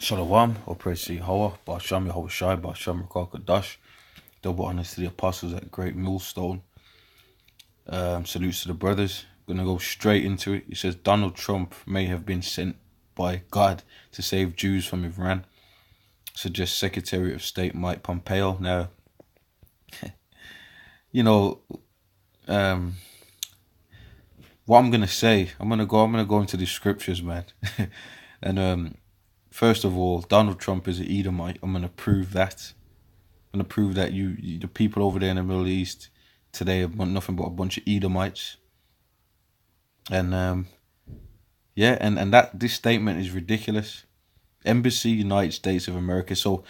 Shalom, or praise to Yahweh, Ba'asham Yahweh Shai, Ba'asham Rakal Kadash. Double honors to the apostles at GreatMillStone. Salutes to the brothers. Gonna go straight into it. It says Donald Trump may have been sent by God to save Jews from Iran. Suggests Secretary of State Mike Pompeo. Now, you know, what I'm gonna say. I'm gonna go into the scriptures, man. And first of all, Donald Trump is an Edomite. I'm gonna prove that. I'm gonna prove that the people over there in the Middle East today are nothing but a bunch of Edomites. And yeah, and that this statement is ridiculous. Embassy, United States of America. So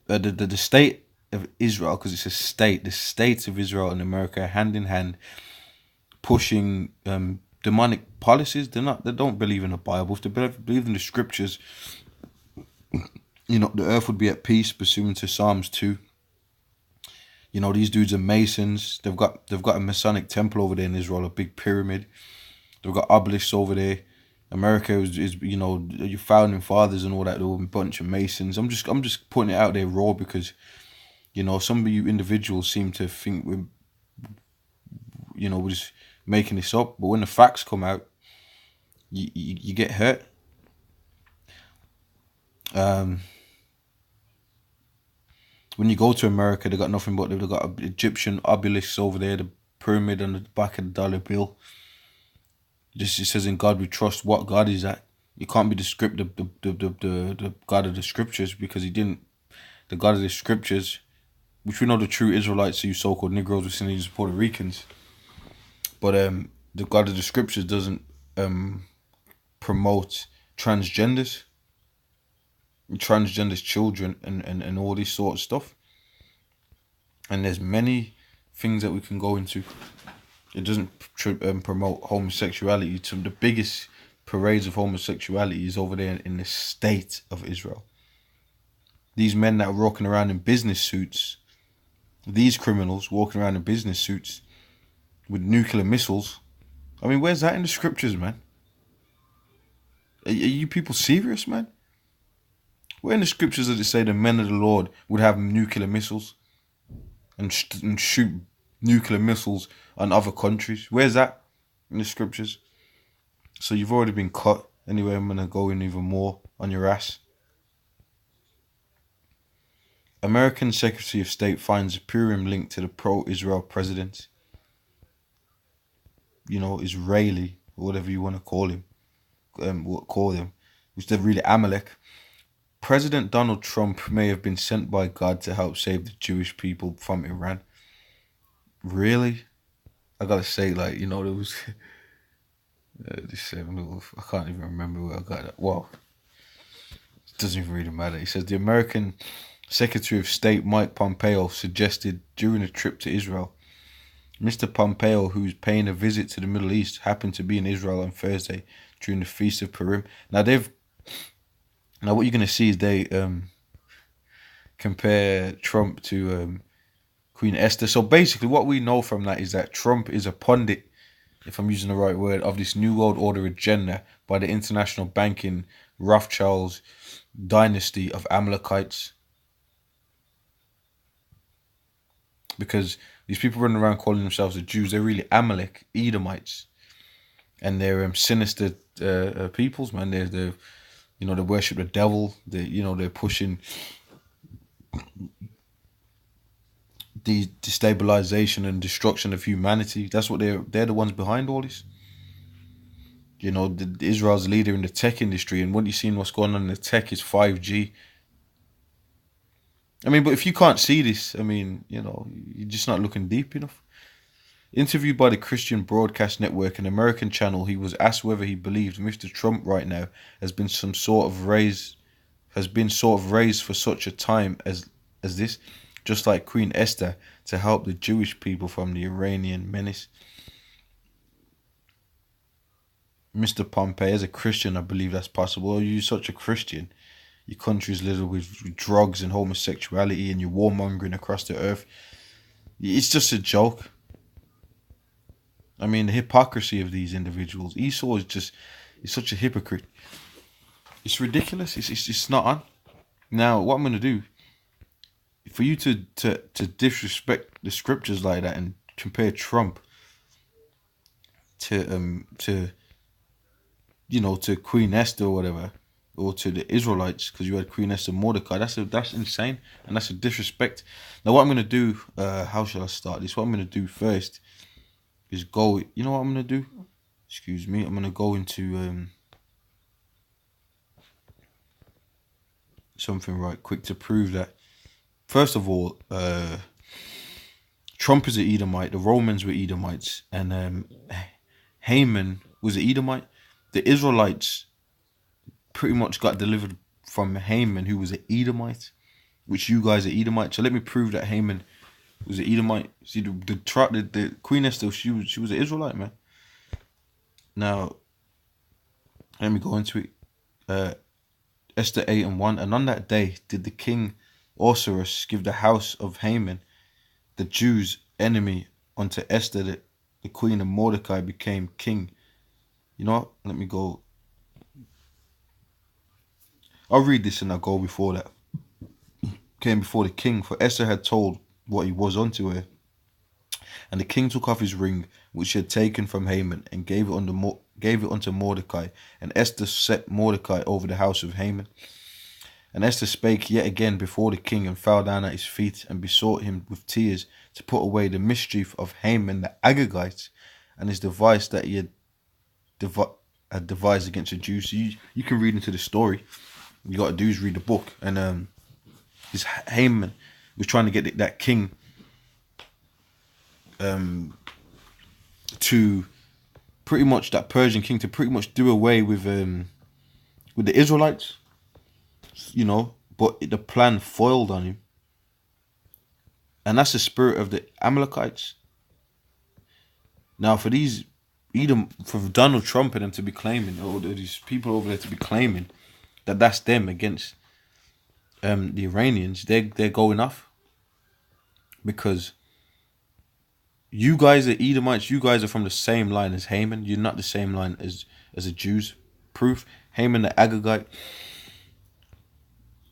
the state of Israel, because it's a state, the states of Israel and America are hand in hand pushing demonic policies. They don't believe in the Bible. If they believe in the scriptures, the earth would be at peace pursuant to Psalms 2. These dudes are Masons. They've got a Masonic temple over there in Israel, a big pyramid. They've got obelisks over there. America is your founding fathers and all that. They're all a bunch of Masons. I'm just putting it out there raw because, some of you individuals seem to think we're just making this up. But when the facts come out, you get hurt. When you go to America, they got nothing but they've got Egyptian obelisks over there, the pyramid on the back of the dollar bill. It says, "In God we trust." What God is that? You can't be the God of the scriptures, because he didn't. The God of the scriptures, which we know the true Israelites, you so-called Negroes, West Indians, Puerto Ricans. But the God of the scriptures doesn't promote transgenders, children, and all this sort of stuff. And there's many things that we can go into. It doesn't promote homosexuality. To the biggest parades of homosexuality is over there in the state of Israel. These men that are walking around in business suits, these criminals walking around in business suits with nuclear missiles. I mean, where's that in the scriptures, man? Are you people serious, man? Where in the scriptures does it say the men of the Lord would have nuclear missiles and shoot nuclear missiles on other countries? Where's that in the scriptures? So you've already been cut. Anyway, I'm going to go in even more on your ass. American Secretary of State finds a Purim link to the pro-Israel president. Israeli, or whatever you want to call him. Which they're really Amalek. President Donald Trump may have been sent by God to help save the Jewish people from Iran. Really? I gotta say, there was this I can't even remember where I got that. Well, it doesn't even really matter. He says the American Secretary of State Mike Pompeo suggested during a trip to Israel. Mr. Pompeo, who's paying a visit to the Middle East, happened to be in Israel on Thursday during the Feast of Purim. Now what you're gonna see is they compare Trump to Queen Esther. So basically, what we know from that is that Trump is a pundit, if I'm using the right word, of this New World Order agenda by the international banking Rothschilds dynasty of Amalekites. Because these people running around calling themselves the Jews, they're really Amalek, Edomites, and they're sinister peoples, man. They're they worship the devil. They're pushing the destabilization and destruction of humanity. That's what they're the ones behind all this. Israel's leader in the tech industry, and what you seen what's going on in the tech is 5G. I mean, but if you can't see this, I mean, you're just not looking deep enough. Interviewed by the Christian Broadcast Network, an American channel, he was asked whether he believed Mr. Trump right now has been sort of raised for such a time as this, just like Queen Esther, to help the Jewish people from the Iranian menace. Mr. Pompeo, as a Christian, I believe that's possible. Are you such a Christian? Your country's littered with drugs and homosexuality, and you're warmongering across the earth. It's just a joke. I mean, the hypocrisy of these individuals. Esau is such a hypocrite. It's ridiculous. It's not on. Now, what I'm gonna do for you to disrespect the scriptures like that and compare Trump to to Queen Esther or whatever, or to the Israelites, because you had Queen Esther Mordecai. That's insane, and that's a disrespect. Now, what I'm gonna do? How shall I start this? What I'm gonna do first is go. You know what I'm gonna do? Excuse me. I'm gonna go into something right quick to prove that. First of all, Trump is an Edomite. The Romans were Edomites, and Haman was an Edomite. The Israelites pretty much got delivered from Haman, who was an Edomite, which you guys are Edomite. So let me prove that Haman was an Edomite. See, the Queen Esther, she was an Israelite, man. Now, let me go into it. Esther 8:1. And on that day did the king Ahasuerus give the house of Haman, the Jews' enemy, unto Esther, the queen of Mordecai, became king. You know what? Let me go. I'll read this and I'll go before that. Came before the king, for Esther had told what he was unto her. And the king took off his ring, which he had taken from Haman, and gave it unto Mordecai. And Esther set Mordecai over the house of Haman. And Esther spake yet again before the king, and fell down at his feet, and besought him with tears to put away the mischief of Haman the Agagite, and his device that he had devised against the Jews. So you can read into the story. You got to do is read the book. And this Haman was trying to get that king to pretty much, that Persian king, to pretty much do away with the Israelites, but the plan foiled on him. And that's the spirit of the Amalekites. Now, for Donald Trump and them to be claiming, or these people over there to be claiming that that's them against the Iranians, they're going off, because you guys are Edomites. You guys are from the same line as Haman. You're not the same line as the Jews. Proof: Haman the Agagite.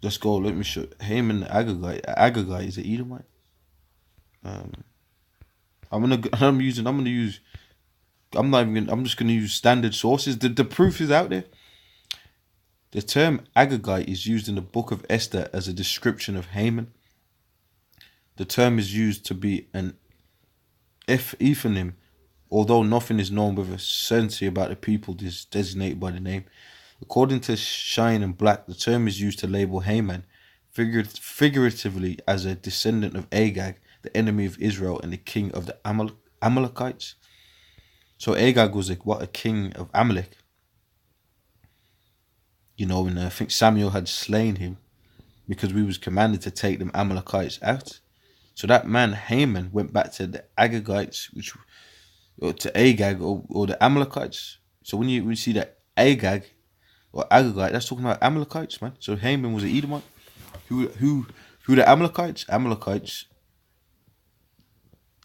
Let's go. Let me show Haman the Agagite. Agagite is an Edomite. I'm just gonna use standard sources. The proof is out there. The term Agagite is used in the book of Esther as a description of Haman. The term is used to be an ephonym, although nothing is known with a certainty about the people designated by the name. According to Shine and Black, the term is used to label Haman figuratively as a descendant of Agag, the enemy of Israel and the king of the Amalekites. So Agag was a king of Amalek. And I think Samuel had slain him because we was commanded to take them Amalekites out. So that man Haman went back to the Agagites, to Agag or the Amalekites. So when you see that Agag or Agagite, that's talking about Amalekites, man. So Haman was an Edomite. Who the Amalekites? Amalekites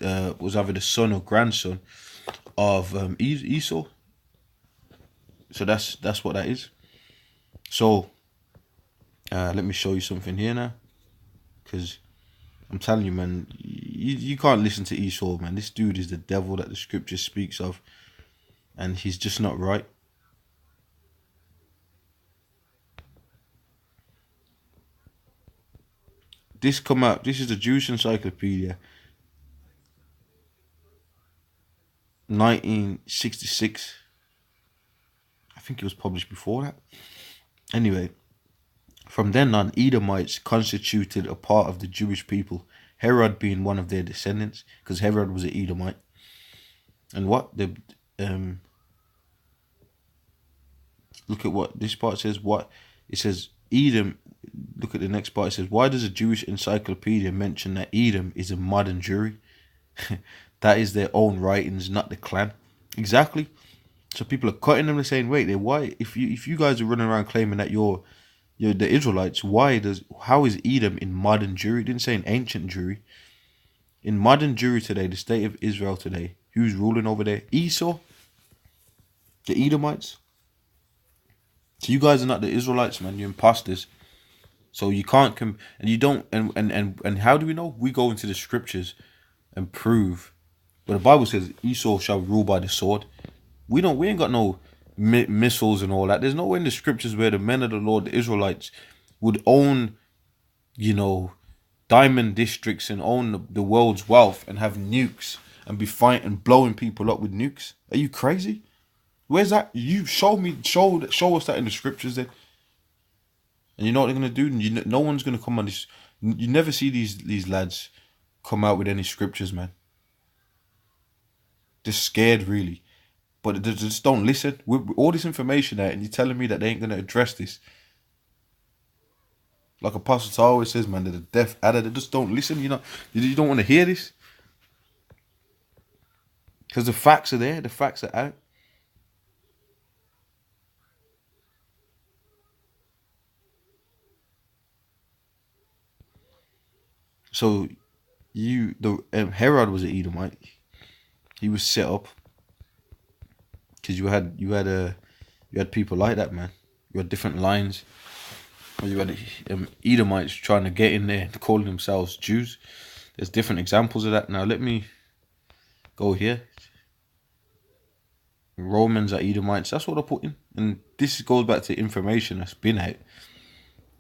was either the son or grandson of Esau. So that's what that is. So let me show you something here now, because I'm telling you, man, you can't listen to Esau, man. This dude is the devil that the scripture speaks of, and he's just not right. This is the Jewish Encyclopedia, 1966. I think it was published before that. Anyway, from then on, Edomites constituted a part of the Jewish people, Herod being one of their descendants, because Herod was an Edomite. And look at what this part says. It says Edom. Look at the next part. It says, why does a Jewish encyclopedia mention that Edom is a modern Jewry? That is their own writings, not the clan. Exactly. So people are cutting them and saying, wait, why? If you guys are running around claiming that you're the Israelites, how is Edom in modern Jewry? It didn't say in ancient Jewry. In modern Jewry today, the state of Israel today, who's ruling over there? Esau, the Edomites. So you guys are not the Israelites, man. You're imposters. So you can't and you don't and how do we know? We go into the scriptures and prove. But the Bible says Esau shall rule by the sword. We ain't got no missiles and all that. There's nowhere in the scriptures where the men of the Lord, the Israelites, would own, diamond districts and own the world's wealth and have nukes and be fighting and blowing people up with nukes. Are you crazy? Where's that? You show us that in the scriptures then. And you know what they're gonna do? No one's gonna come on this. You never see these lads come out with any scriptures, man. They're scared, really, but they just don't listen. With all this information out, and you're telling me that they ain't gonna address this. Like Apostle Paul always says, man, they're the deaf adder. They just don't listen. You don't want to hear this because the facts are there. The facts are out. So Herod was an Edomite. He was set up because you had people like that, man. You had different lines. You had Edomites trying to get in there and calling themselves Jews. There's different examples of that. Now let me go here. Romans are Edomites. That's what I put in, and this goes back to information that's been out.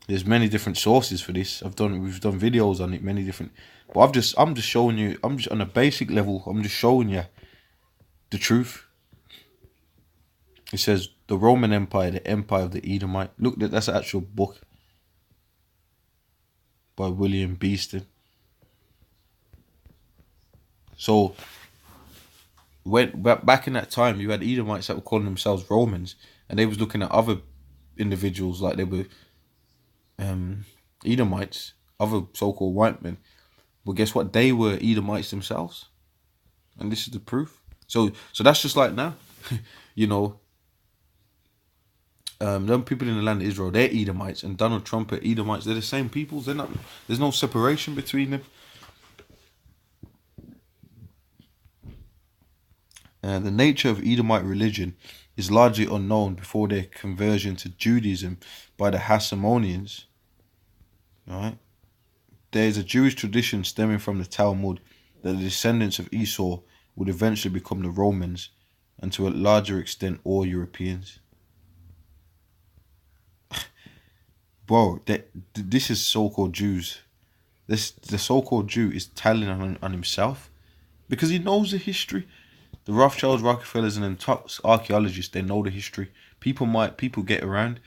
There's many different sources for this. We've done videos on it, many different. But I'm just showing you. I'm just on a basic level. I'm just showing you the truth. It says the Roman Empire, the Empire of the Edomite. Look, that's an actual book by William Beeston. So back in that time, you had Edomites that were calling themselves Romans, and they was looking at other individuals like they were Edomites, other so-called white men. But guess what? They were Edomites themselves, and this is the proof. So that's just like now, them people in the land of Israel, they're Edomites, and Donald Trump are Edomites. They're the same people. They're not. There's no separation between them. The nature of Edomite religion is largely unknown before their conversion to Judaism by the Hasmoneans. All right. There is a Jewish tradition stemming from the Talmud that the descendants of Esau would eventually become the Romans, and to a larger extent, all Europeans. Bro, this is so-called Jews. The so-called Jew is telling on himself because he knows the history. The Rothschilds, Rockefellers, and them top archaeologists, they know the history. People get around.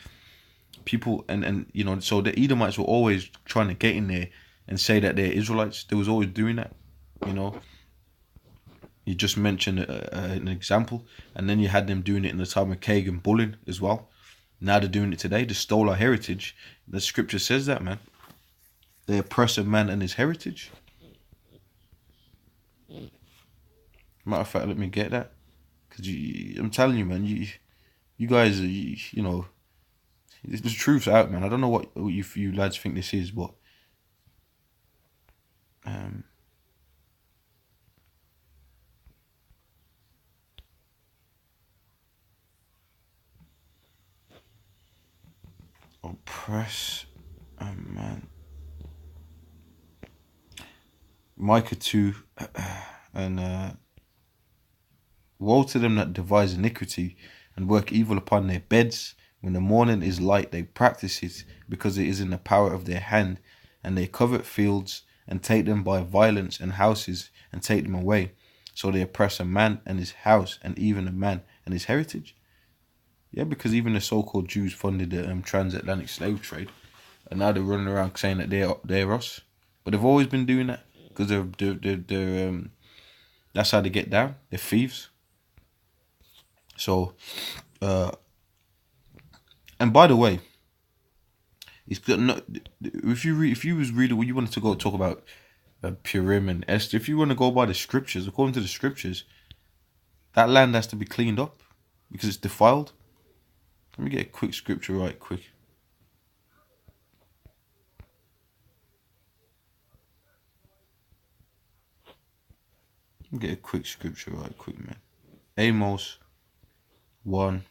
People and so the Edomites were always trying to get in there and say that they're Israelites. They was always doing that. You just mentioned an example, and then you had them doing it in the time of Kagan Bullen as well. Now they're doing it today. They stole our heritage. The scripture says that, man. They oppress a man and his heritage. Matter of fact, let me get that, because I'm telling you, man. You guys, the truth's out, man. I don't know what you lads think this is, but oppress a man. Micah 2, and woe to them that devise iniquity and work evil upon their beds. When the morning is light, they practice it, because it is in the power of their hand. And they covet fields, and take them by violence, and houses, and take them away. So they oppress a man and his house, and even a man and his heritage. Yeah, because even the so-called Jews funded the transatlantic slave trade, and now they're running around saying that they're us. But they've always been doing that, because they're that's how they get down. They're thieves. So, and by the way, it's got no. If you was reading, when you wanted to go talk about Purim and Esther, if you want to go by the scriptures, according to the scriptures, that land has to be cleaned up because it's defiled. Let me get a quick scripture right quick. Let me get a quick scripture right quick, man. Amos 1.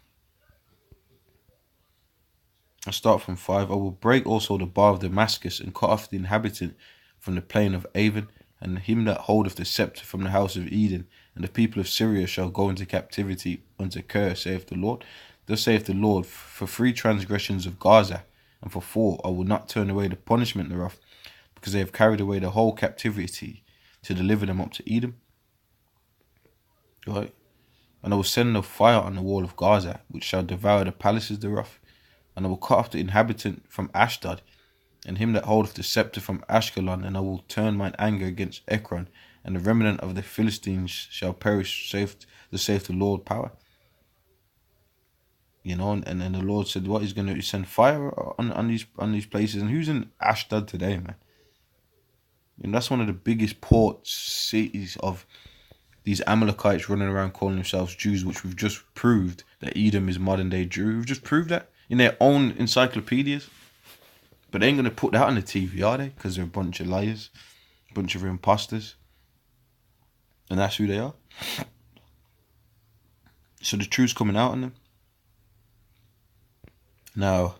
I start from 5. I will break also the bar of Damascus, and cut off the inhabitant from the plain of Avon, and him that holdeth the scepter from the house of Eden. And the people of Syria shall go into captivity unto Kir, saith the Lord. Thus saith the Lord, for 3 transgressions of Gaza, and for 4 I will not turn away the punishment thereof, because they have carried away the whole captivity to deliver them up to Edom. Right? And I will send a fire on the wall of Gaza, which shall devour the palaces thereof. And I will cut off the inhabitant from Ashdod, and him that holdeth the scepter from Ashkelon. And I will turn mine anger against Ekron, and the remnant of the Philistines shall perish, saith the Lord power. You know, and the Lord said, what he's going to send fire on these places. And who's in Ashdod today, man? And that's one of the biggest port cities of these Amalekites running around calling themselves Jews, which we've just proved that Edom is modern day Jew. We've just proved that in their own encyclopedias. But they ain't going to put that on the TV, are they? Because they're a bunch of liars, a bunch of imposters. And that's who they are. So the truth's coming out on them. Now,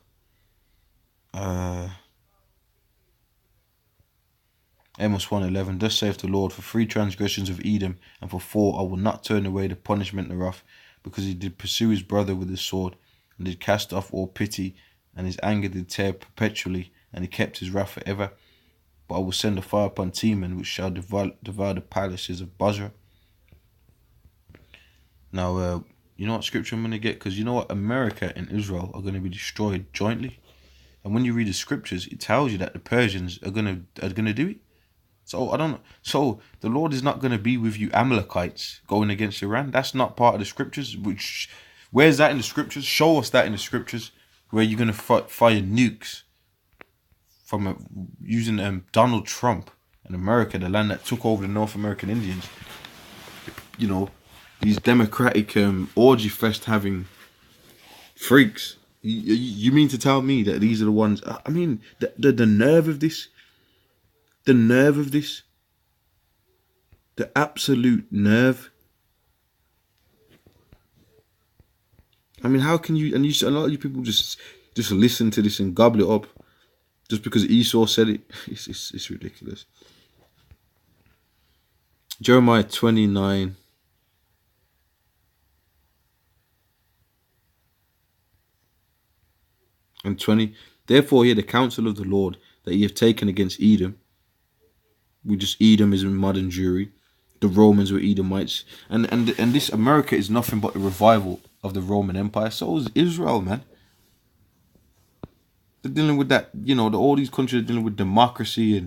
Amos 1:11, thus saith the Lord, for 3 transgressions of Edom, and for 4 I will not turn away the punishment thereof, because he did pursue his brother with the sword, and did cast off all pity, and his anger did tear perpetually, and he kept his wrath forever. But I will send a fire upon Teman, which shall devour the palaces of Bozrah. Now, you know what scripture I'm going to get? Because you know what? America and Israel are going to be destroyed jointly. And when you read the scriptures, it tells you that the Persians are going to do it. So I don't know. So the Lord is not going to be with you Amalekites going against Iran. That's not part of the scriptures. Where's that in the scriptures? Show us that in the scriptures, where you're going to fire nukes from using Donald Trump and America, the land that took over the North American Indians. You know, these democratic orgy fest having freaks. You mean to tell me that these are the ones? I mean, the nerve of this. The nerve of this. The absolute nerve. I mean, how can you? And a lot of you people just listen to this and gobble it up, just because Esau said it. It's ridiculous. Jeremiah 29. And 20. Therefore hear the counsel of the Lord that ye have taken against Edom. Edom is in modern Jewry. The Romans were Edomites. And this America is nothing but a revival of the Roman Empire. So is Israel, man. They're dealing with that, you know, all these countries are dealing with democracy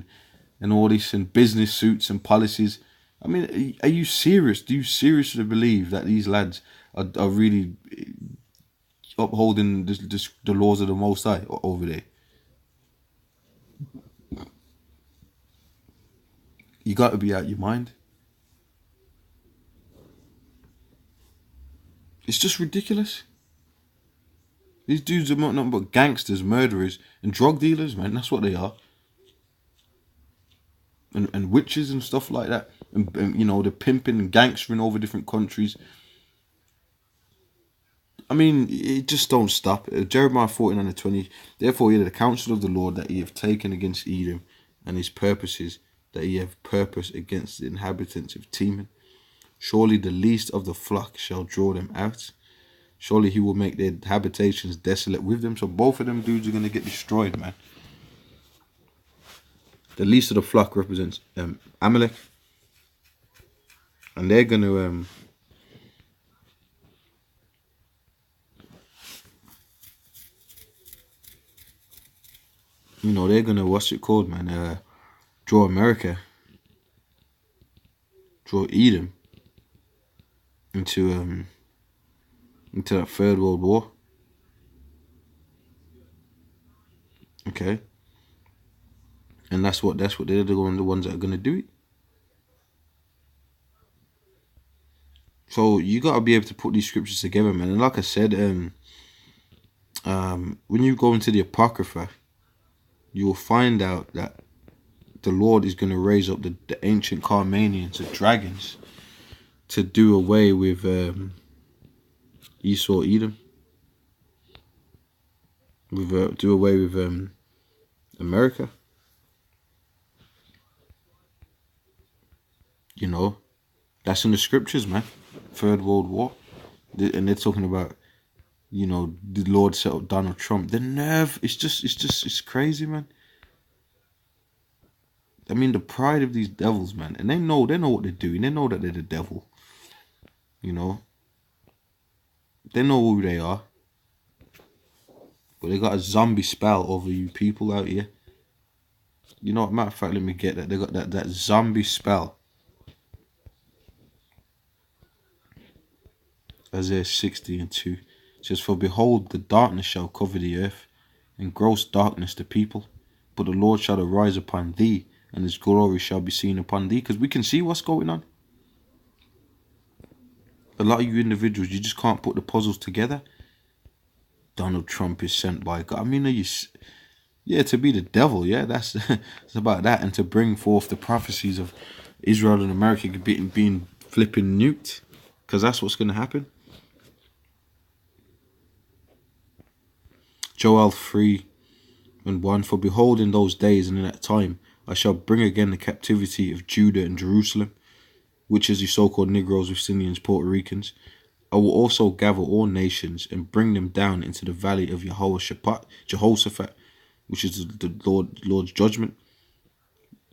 and all this, and business suits and policies. I mean, are you serious? Do you seriously believe that these lads are really upholding the laws of the Most High over there? You got to be out your mind. It's just ridiculous. These dudes are nothing but gangsters, murderers, and drug dealers, man. That's what they are. And witches and stuff like that. And you know, they're pimping and gangstering over different countries. I mean, it just don't stop. Jeremiah 49:20. Therefore hear the counsel of the Lord that ye have taken against Edom, and his purposes that ye have purposed against the inhabitants of Teman. Surely the least of the flock shall draw them out. Surely he will make their habitations desolate with them. So both of them dudes are going to get destroyed, man. The least of the flock represents Amalek. And they're going to... you know, they're going to, what's it called, man? Draw America. Draw Edom into that Third World War. Okay. And that's what they're the ones that are gonna do it. So you gotta be able to put these scriptures together, man. And like I said, when you go into the Apocrypha, you will find out that the Lord is gonna raise up the ancient Carmanians, the dragons, to do away with Esau, Edom. with do away with America. You know, that's in the scriptures, man. Third World War, and they're talking about, you know, the Lord set up Donald Trump. The nerve, it's crazy, man. I mean, the pride of these devils, man, and they know what they're doing. They know that they're the devil. You know, they know who they are, but they got a zombie spell over you people out here. You know what? Matter of fact, let me get that. They got that zombie spell. Isaiah 60:2 says, "For behold, the darkness shall cover the earth, and gross darkness the people. But the Lord shall arise upon thee, and his glory shall be seen upon thee." Because we can see what's going on. A lot of you individuals, you just can't put the puzzles together. Donald Trump is sent by God. I mean, to be the devil, yeah, that's it's about that, and to bring forth the prophecies of Israel and America being flipping nuked, because that's what's going to happen. Joel 3:1, "For behold, in those days and in that time, I shall bring again the captivity of Judah and Jerusalem, which is the so-called Negroes, West Puerto Ricans. I will also gather all nations and bring them down into the valley of Jehoshaphat, which is the Lord's judgment,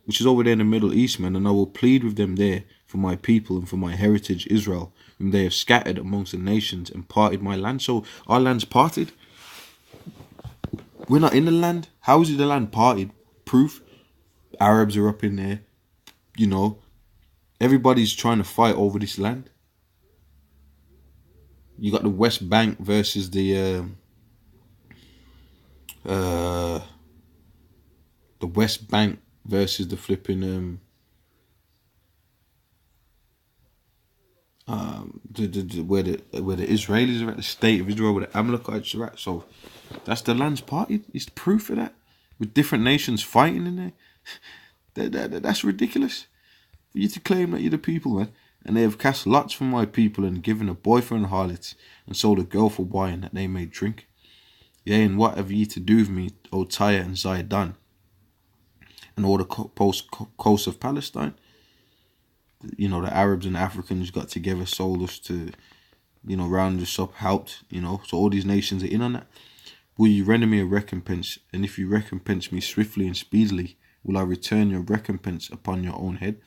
which is over there in the Middle East, man. And I will plead with them there for my people and for my heritage Israel, whom they have scattered amongst the nations and parted my land." So our land's parted. We're not in the land. How is it the land parted? Proof. Arabs are up in there. You know, everybody's trying to fight over this land. You got the West Bank versus the West Bank versus the flipping where the Israelis are at, the state of Israel, where the Amalekites are at. So that's the land's party. It's proof of that, with different nations fighting in there. That's ridiculous for you to claim that you're the people, man. And they have cast lots for my people, and given a boyfriend harlots, and sold a girl for wine that they may drink. Yea, and what have ye to do with me, O Tyre and Zidon, and all the coast of Palestine? You know, the Arabs and the Africans got together, sold us to, you know, round us up, helped, you know. So all these nations are in on that. Will you render me a recompense? And if you recompense me swiftly and speedily, will I return your recompense upon your own head?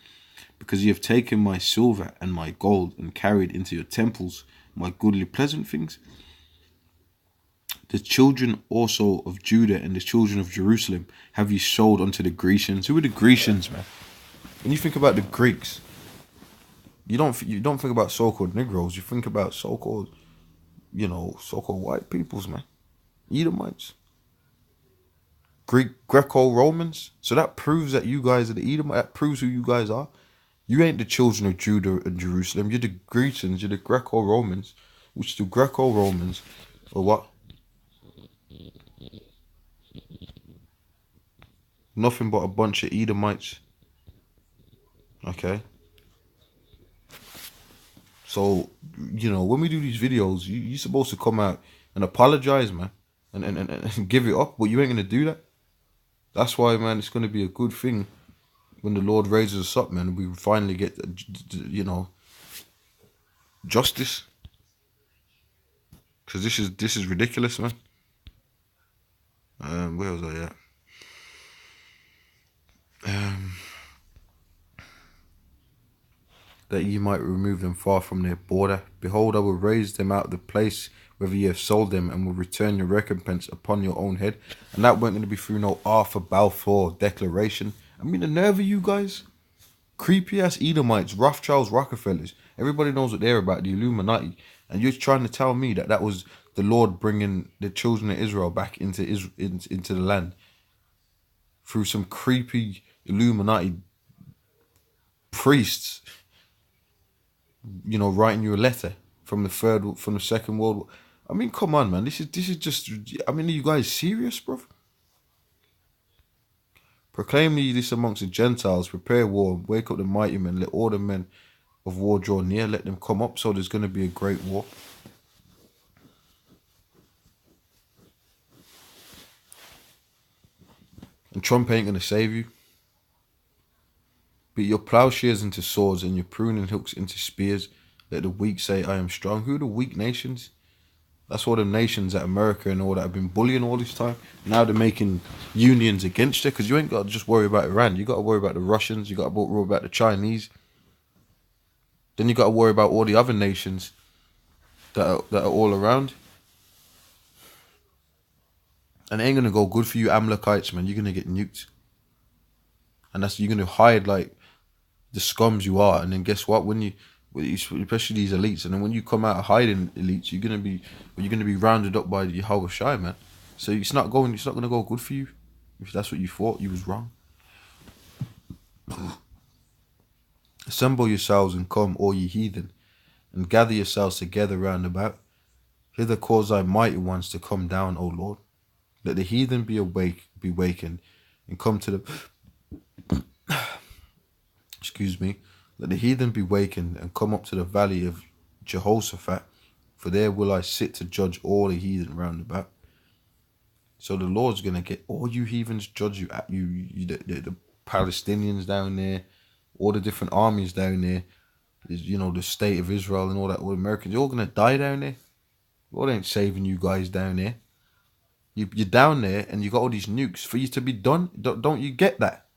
Because you have taken my silver and my gold, and carried into your temples my goodly pleasant things. The children also of Judah and the children of Jerusalem have you sold unto the Grecians. Who are the Grecians, man? When you think about the Greeks, you don't think about so-called Negroes. You think about so-called white peoples, man. Edomites. Greco-Romans. So that proves that you guys are the Edomites. That proves who you guys are. You ain't the children of Judah and Jerusalem. You're the Grecians. You're the Greco-Romans. Which the Greco-Romans are what? Nothing but a bunch of Edomites. Okay. So, you know, when we do these videos, you're supposed to come out and apologize, man. And give it up. But you ain't going to do that. That's why, man, it's going to be a good thing when the Lord raises us up, man. We finally get, you know, justice. Because this is ridiculous, man. Where was I at? That ye might remove them far from their border. Behold, I will raise them out of the place whether ye have sold them, and will return your recompense upon your own head. And that weren't going to be through no Arthur Balfour declaration. I mean, the nerve of you guys. Creepy ass Edomites, Rothschilds, Rockefellers. Everybody knows what they're about, the Illuminati. And you're trying to tell me that was the Lord bringing the children of Israel back into the land through some creepy Illuminati priests, you know, writing you a letter from the Second World War. I mean, come on, man. This is just. I mean, are you guys serious, bro? Proclaim ye this amongst the Gentiles. Prepare war. Wake up the mighty men. Let all the men of war draw near. Let them come up. So there's going to be a great war. And Trump ain't going to save you. Beat your plowshares into swords and your pruning hooks into spears. Let the weak say, I am strong. Who are the weak nations? That's all the nations that America and all that have been bullying all this time. Now they're making unions against it, because you ain't got to just worry about Iran. You got to worry about the Russians. You got to worry about the Chinese. Then you got to worry about all the other nations that are all around. And it ain't going to go good for you Amalekites, man. You're going to get nuked. And you're going to hide like the scums you are. And then guess what? When you, especially these elites, and then when you come out of hiding elites, you're going to be rounded up by the Yahweh Shai, man. So it's not going to go good for you. If that's what you thought, you was wrong. Assemble yourselves and come, all ye heathen, and gather yourselves together round about. Hither cause thy mighty ones to come down, O Lord. Let the heathen be wakened, and come to the excuse me. Let the heathen be wakened and come up to the valley of Jehoshaphat, for there will I sit to judge all the heathen round about. So the Lord's gonna get all you heathens, judge you at the Palestinians down there, all the different armies down there, the state of Israel and all that, all the Americans, you're all gonna die down there. Lord ain't saving you guys down there. You're down there and you got all these nukes for you to be done. Don't you get that?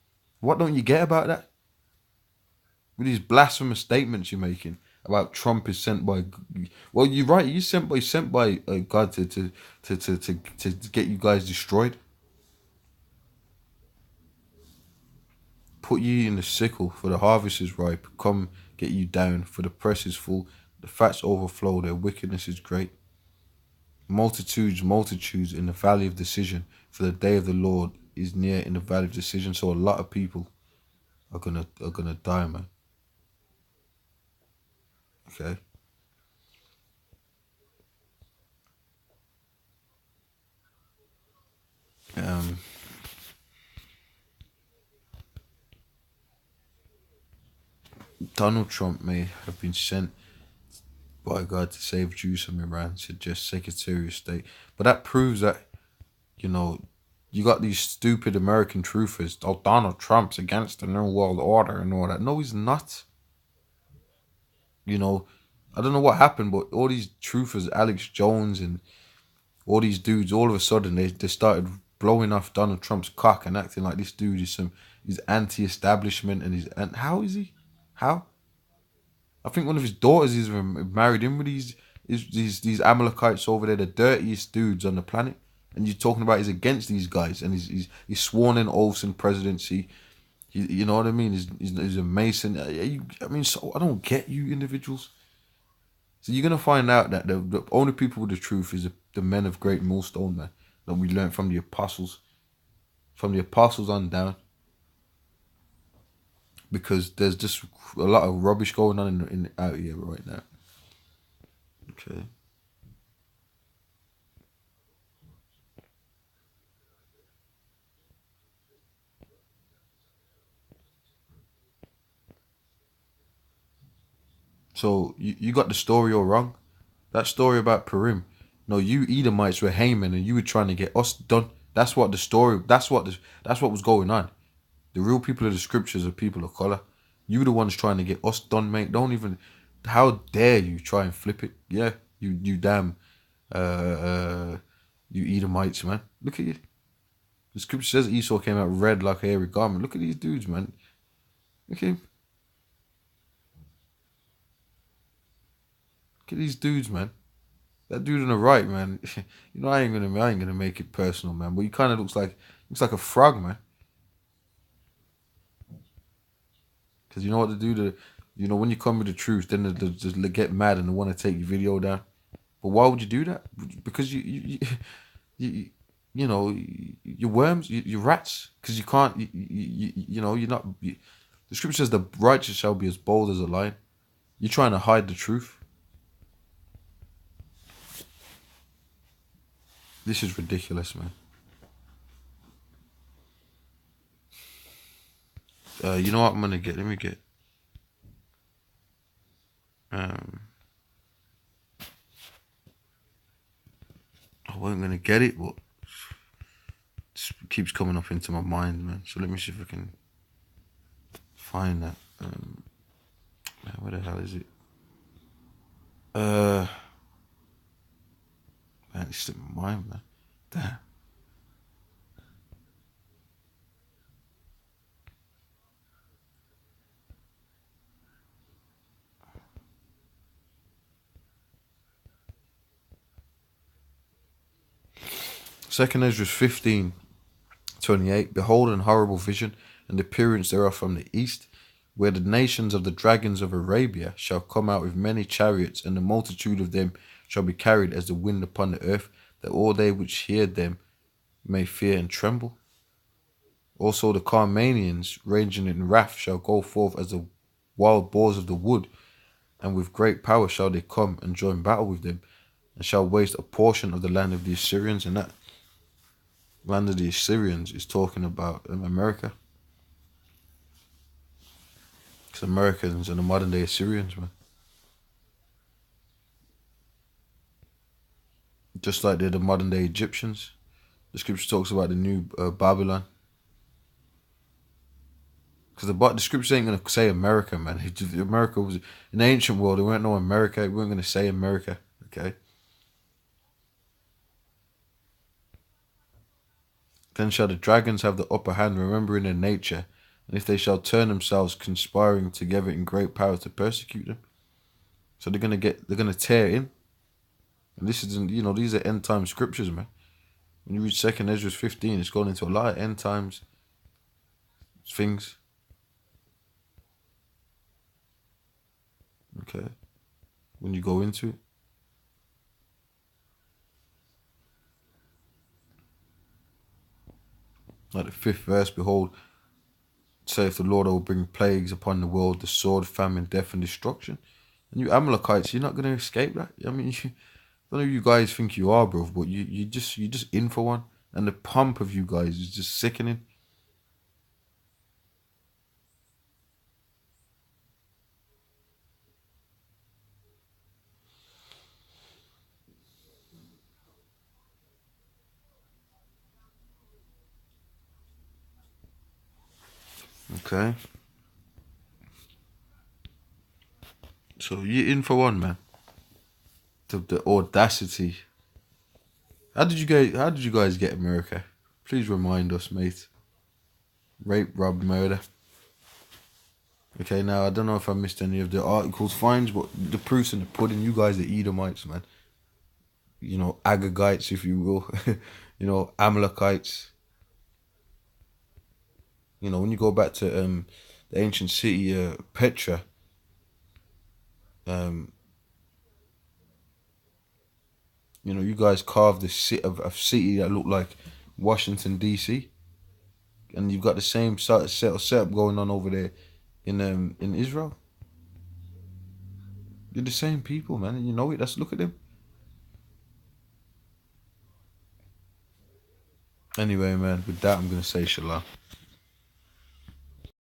What don't you get about that? With these blasphemous statements you're making about Trump is sent by, well, you're right. You sent by God to get you guys destroyed. Put ye in the sickle, for the harvest is ripe. Come, get you down, for the press is full. The fats overflow. Their wickedness is great. Multitudes in the valley of decision, for the day of the Lord is near in the valley of decision. So a lot of people are gonna die, man. Okay. Donald Trump may have been sent by God to save Jews from Iran, suggests Secretary of State. But that proves that, you got these stupid American truthers. Oh, Donald Trump's against the New World Order and all that. No, he's not. I don't know what happened, but all these truthers, Alex Jones and all these dudes, all of a sudden they started blowing off Donald Trump's cock and acting like this dude is anti-establishment and how is he? How? I think one of his daughters is married in with these Amalekites over there, the dirtiest dudes on the planet. And you're talking about he's against these guys, and he's sworn in oaths in presidency. You know what I mean? He's a Mason. So I don't get you individuals. So you're gonna find out that the only people with the truth is the men of GreatMillStone, man, that we learned from the apostles on down. Because there's just a lot of rubbish going on out here right now. Okay. So you got the story all wrong. That story about Purim. No, you Edomites were Haman and you were trying to get us done. That's what the story. That's what was going on. The real people of the scriptures are people of color. You the ones trying to get us done, mate. Don't even. How dare you try and flip it? Yeah, you damn, you Edomites, man. Look at you. The scripture says Esau came out red like a hairy garment. Look at these dudes, man. Look at him. Look at these dudes, man. That dude on the right, man. I ain't gonna make it personal, man. But he kind of looks like a frog, man. Because you know what to do when you come with the truth, then they get mad and they want to take your video down. But why would you do that? Because you're worms, you're rats. Because you can't, you're not. The scripture says the righteous shall be as bold as a lion. You're trying to hide the truth. This is ridiculous, man. You know what I'm gonna get? Let me get. I wasn't gonna get it, but just keeps coming up into my mind, man. So let me see if I can find that. Man, where the hell is it? Man, it slipped my mind, man. Damn. Second Ezra 15:28. Behold, an horrible vision, and the appearance thereof from the east, where the nations of the dragons of Arabia shall come out with many chariots, and the multitude of them shall be carried as the wind upon the earth, that all they which hear them may fear and tremble. Also the Carmanians, raging in wrath, shall go forth as the wild boars of the wood, and with great power shall they come and join battle with them, and shall waste a portion of the land of the Assyrians. And that land of the Assyrians is talking about America. Because Americans are the modern day Assyrians, man. Just like they're the modern day Egyptians. The scripture talks about the new Babylon. Because the scripture ain't going to say America, man. America was, in the ancient world, there weren't no America. We weren't going to say America, okay? Then shall the dragons have the upper hand, remembering their nature, and if they shall turn themselves, conspiring together in great power to persecute them. So they're gonna tear in. And this is, these are end time scriptures, man. When you read 2nd Ezra 15, it's going into a lot of end times things. Okay. When you go into it. Like the 5th verse, behold, saith the Lord, I will bring plagues upon the world, the sword, famine, death, and destruction. And you Amalekites, you're not going to escape that. I mean, I don't know who you guys think you are, bro, but you're just in for one. And the pomp of you guys is just sickening. Okay. So you're in for one, man. The audacity. How did you guys get America? Please remind us, mate. Rape, rob, murder. Okay, now I don't know if I missed any of the articles, finds, but the proof's in the pudding. You guys are Edomites, man. Agagites, if you will. Amalekites. When you go back to the ancient city Petra, you guys carved a city that looked like Washington D.C. and you've got the same sort of setup going on over there in Israel. You're the same people, man, and you know it. Look at them. Anyway, man, with that, I'm gonna say shalom.